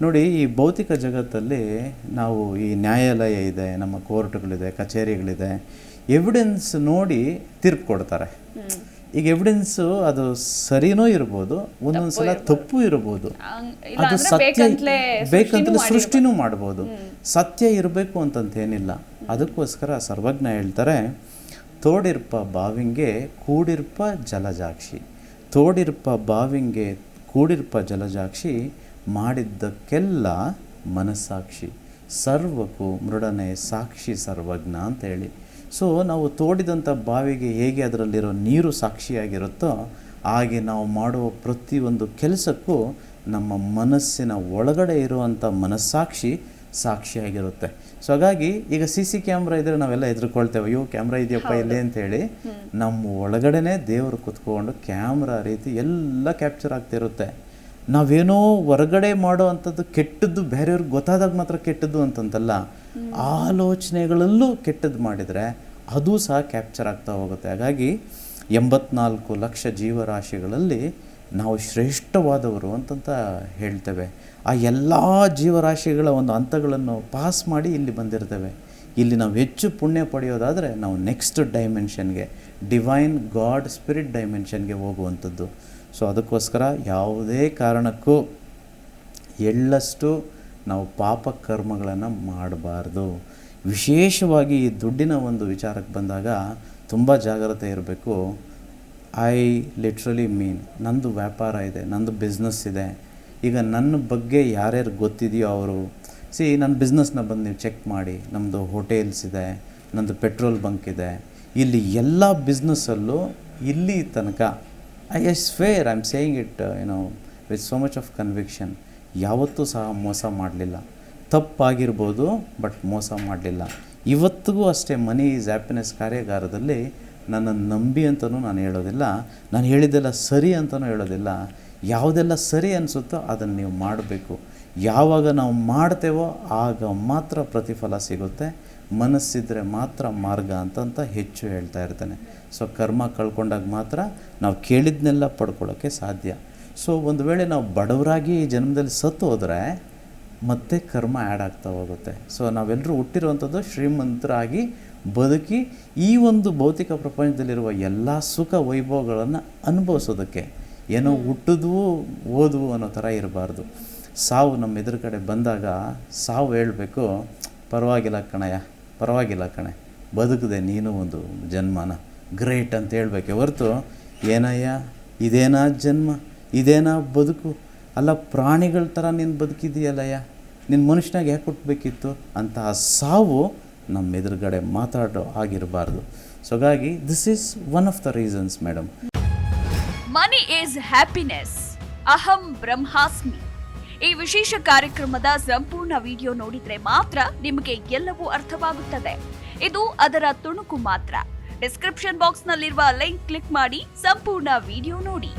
ನೋಡಿ, ಈ ಭೌತಿಕ ಜಗತ್ತಲ್ಲಿ ನಾವು ಈ ನ್ಯಾಯಾಲಯ ಇದೆ, ನಮ್ಮ ಕೋರ್ಟ್ಗಳಿದೆ, ಕಚೇರಿಗಳಿದೆ, ಎವಿಡೆನ್ಸ್ ನೋಡಿ ತೀರ್ಪು ಕೊಡ್ತಾರೆ. ಈಗ ಎವಿಡೆನ್ಸು ಅದು ಸರಿನೂ ಇರ್ಬೋದು, ಒಂದೊಂದು ಸಲ ತಪ್ಪು ಇರ್ಬೋದು, ಅದು ಸತ್ಯ ಬೇಕಂತಲೇ ಸೃಷ್ಟಿನೂ ಮಾಡ್ಬೋದು. ಸತ್ಯ ಇರಬೇಕು ಅಂತಂತೇನಿಲ್ಲ. ಅದಕ್ಕೋಸ್ಕರ ಸರ್ವಜ್ಞ ಹೇಳ್ತಾರೆ, ತೋಡಿರ್ಪ ಬಾವಿಂಗೆ ಕೂಡಿರ್ಪ ಜಲಜಾಕ್ಷಿ, ತೋಡಿರ್ಪ ಬಾವಿಂಗೆ ಕೂಡಿರ್ಪ ಜಲಜಾಕ್ಷಿ, ಮಾಡಿದ್ದಕ್ಕೆಲ್ಲ ಮನಸ್ಸಾಕ್ಷಿ, ಸರ್ವಕ್ಕೂ ಮೃಡನೆ ಸಾಕ್ಷಿ ಸರ್ವಜ್ಞ ಅಂತೇಳಿ. ಸೊ ನಾವು ತೋಡಿದಂಥ ಬಾವಿಗೆ ಹೇಗೆ ಅದರಲ್ಲಿರೋ ನೀರು ಸಾಕ್ಷಿಯಾಗಿರುತ್ತೋ ಹಾಗೆ ನಾವು ಮಾಡುವ ಪ್ರತಿಯೊಂದು ಕೆಲಸಕ್ಕೂ ನಮ್ಮ ಮನಸ್ಸಿನ ಒಳಗಡೆ ಇರುವಂಥ ಮನಸ್ಸಾಕ್ಷಿ ಸಾಕ್ಷಿಯಾಗಿರುತ್ತೆ. ಸೊ ಹಾಗಾಗಿ ಈಗ CC ಕ್ಯಾಮ್ರಾ ಇದ್ದರೆ ನಾವೆಲ್ಲ ಹೆದರ್ಕೊಳ್ತೇವೆ, ಅಯ್ಯೋ ಕ್ಯಾಮ್ರಾ ಇದೆಯಪ್ಪ ಇಲ್ಲೇ ಅಂತೇಳಿ. ನಮ್ಮ ಒಳಗಡೆನೇ ದೇವರು ಕುತ್ಕೊಂಡು ಕ್ಯಾಮ್ರಾ ರೀತಿ ಎಲ್ಲ ಕ್ಯಾಪ್ಚರ್ ಆಗ್ತಿರುತ್ತೆ. ನಾವೇನೋ ಹೊರಗಡೆ ಮಾಡೋ ಅಂಥದ್ದು ಕೆಟ್ಟದ್ದು ಬೇರೆಯವ್ರಿಗೆ ಗೊತ್ತಾದಾಗ ಮಾತ್ರ ಕೆಟ್ಟದ್ದು ಅಂತಂತಲ್ಲ, ಆಲೋಚನೆಗಳಲ್ಲೂ ಕೆಟ್ಟದ್ದು ಮಾಡಿದರೆ ಅದು ಸಹ ಕ್ಯಾಪ್ಚರ್ ಆಗ್ತಾ ಹೋಗುತ್ತೆ. ಹಾಗಾಗಿ 84 ಲಕ್ಷ ಜೀವರಾಶಿಗಳಲ್ಲಿ ನಾವು ಶ್ರೇಷ್ಠವಾದವರು ಅಂತಂತ ಹೇಳ್ತೇವೆ. ಆ ಎಲ್ಲ ಜೀವರಾಶಿಗಳ ಒಂದು ಹಂತಗಳನ್ನು ಪಾಸ್ ಮಾಡಿ ಇಲ್ಲಿ ಬಂದಿರ್ತೇವೆ. ಇಲ್ಲಿ ನಾವು ಹೆಚ್ಚು ಪುಣ್ಯ ಪಡೆಯೋದಾದರೆ ನಾವು ನೆಕ್ಸ್ಟ್ ಡೈಮೆನ್ಷನ್ಗೆ, ಡಿವೈನ್ ಗಾಡ್ ಸ್ಪಿರಿಟ್ ಡೈಮೆನ್ಷನ್ಗೆ ಹೋಗುವಂಥದ್ದು. ಸೊ ಅದಕ್ಕೋಸ್ಕರ ಯಾವುದೇ ಕಾರಣಕ್ಕೂ ಎಳ್ಳಷ್ಟು ನಾವು ಪಾಪ ಕರ್ಮಗಳನ್ನು ಮಾಡಬಾರ್ದು. ವಿಶೇಷವಾಗಿ ಈ ದುಡ್ಡಿನ ಒಂದು ವಿಚಾರಕ್ಕೆ ಬಂದಾಗ ತುಂಬ ಜಾಗ್ರತೆ ಇರಬೇಕು. ಐ ಲಿಟ್ರಲಿ ಮೀನ್, ನಂದು ವ್ಯಾಪಾರ ಇದೆ, ನಂದು ಬಿಸ್ನೆಸ್ ಇದೆ. ಈಗ ನನ್ನ ಬಗ್ಗೆ ಯಾರ್ಯಾರು ಗೊತ್ತಿದೆಯೋ ಅವರು ನನ್ನ ಬಿಸ್ನೆಸ್ನ ಬಂದು ನೀವು ಚೆಕ್ ಮಾಡಿ. ನಮ್ಮದು ಹೋಟೆಲ್ಸ್ ಇದೆ, ನಂದು ಪೆಟ್ರೋಲ್ ಬಂಕ್ ಇದೆ. ಇಲ್ಲಿ ಎಲ್ಲ ಬಿಸ್ನೆಸ್ಸಲ್ಲೂ ಇಲ್ಲಿ ತನಕ I square I am saying it with so much of conviction, ಯಾವತ್ತೂ ಸಹ ಮೋಸ ಮಾಡಲಿಲ್ಲ. ತಪ್ಪಾಗಿರ್ಬೋದು, ಬಟ್ ಮೋಸ ಮಾಡಲಿಲ್ಲ. ಇವತ್ತಿಗೂ ಅಷ್ಟೇ ಮನಿ ಈಸ್ ಹ್ಯಾಪಿನೆಸ್ ಕಾರ್ಯಾಗಾರದಲ್ಲಿ ನನ್ನನ್ನು ನಂಬಿ ಅಂತಲೂ ನಾನು ಹೇಳೋದಿಲ್ಲ, ನಾನು ಹೇಳಿದ್ದೆಲ್ಲ ಸರಿ ಅಂತಲೂ ಹೇಳೋದಿಲ್ಲ. ಯಾವುದೆಲ್ಲ ಸರಿ ಅನಿಸುತ್ತೋ ಅದನ್ನು ನೀವು ಮಾಡಬೇಕು. ಯಾವಾಗ ನಾವು ಮಾಡ್ತೇವೋ ಆಗ ಮಾತ್ರ ಪ್ರತಿಫಲ ಸಿಗುತ್ತೆ. ಮನಸ್ಸಿದ್ರೆ ಮಾತ್ರ ಮಾರ್ಗ ಅಂತಂತ ಹೆಚ್ಚು ಹೇಳ್ತಾ ಇರ್ತಾನೆ. ಸೊ ಕರ್ಮ ಕಳ್ಕೊಂಡಾಗ ಮಾತ್ರ ನಾವು ಕೇಳಿದ್ನೆಲ್ಲ ಪಡ್ಕೊಳ್ಳೋಕ್ಕೆ ಸಾಧ್ಯ. ಸೊ ಒಂದು ವೇಳೆ ನಾವು ಬಡವರಾಗಿ ಈ ಜನ್ಮದಲ್ಲಿ ಸತ್ತು ಹೋದರೆ ಮತ್ತೆ ಕರ್ಮ ಆ್ಯಡ್ ಆಗ್ತಾ ಹೋಗುತ್ತೆ. ಸೊ ನಾವೆಲ್ಲರೂ ಹುಟ್ಟಿರುವಂಥದ್ದು ಶ್ರೀಮಂತರಾಗಿ ಬದುಕಿ ಈ ಒಂದು ಭೌತಿಕ ಪ್ರಪಂಚದಲ್ಲಿರುವ ಎಲ್ಲ ಸುಖ ವೈಭವಗಳನ್ನು ಅನುಭವಿಸೋದಕ್ಕೆ. ಏನೋ ಹುಟ್ಟಿದ್ವು ಓದ್ವು ಅನ್ನೋ ಥರ ಇರಬಾರ್ದು. ಸಾವು ನಮ್ಮ ಎದುರು ಕಡೆ ಬಂದಾಗ ಸಾವು ಹೇಳಬೇಕು, ಪರವಾಗಿಲ್ಲ ಕಣಯ್ಯ, ಪರವಾಗಿಲ್ಲ ಕಣೆ, ಬದುಕಿದೆ ನೀನು ಒಂದು ಜನ್ಮನ, ಗ್ರೇಟ್ ಅಂತ ಹೇಳಬೇಕೆ ಹೊರತು ಏನಯ್ಯ ಇದೇನಾ ಜನ್ಮ, ಇದೇನಾ ಬದುಕು, ಅಲ್ಲ ಪ್ರಾಣಿಗಳ ಥರ ನೀನು ಬದುಕಿದೆಯಲ್ಲಯ್ಯ, ನಿನ್ನ ಮನುಷ್ಯನಾಗ ಯಾಕೆ ಹುಟ್ಟಬೇಕಿತ್ತು ಅಂತ ಆ ಸಾವು ನಮ್ಮ ಎದುರುಗಡೆ ಮಾತಾಡೋ ಆಗಿರಬಾರ್ದು. ಸೊ ಹಾಗಾಗಿ this is one of the reasons madam. Money is happiness, ಅಹಂ ಬ್ರಹ್ಮಾಸ್ಮಿ. ಈ ವಿಶೇಷ ಕಾರ್ಯಕ್ರಮದ ಸಂಪೂರ್ಣ ವಿಡಿಯೋ ನೋಡಿದ್ರೆ ಮಾತ್ರ ನಿಮಗೆ ಎಲ್ಲವೂ ಅರ್ಥವಾಗುತ್ತದೆ. ಇದು ಅದರ ತುಣುಕು ಮಾತ್ರ. ಡಿಸ್ಕ್ರಿಪ್ಷನ್ ಬಾಕ್ಸ್ ನಲ್ಲಿರುವ ಲಿಂಕ್ ಕ್ಲಿಕ್ ಮಾಡಿ ಸಂಪೂರ್ಣ ವಿಡಿಯೋ ನೋಡಿ.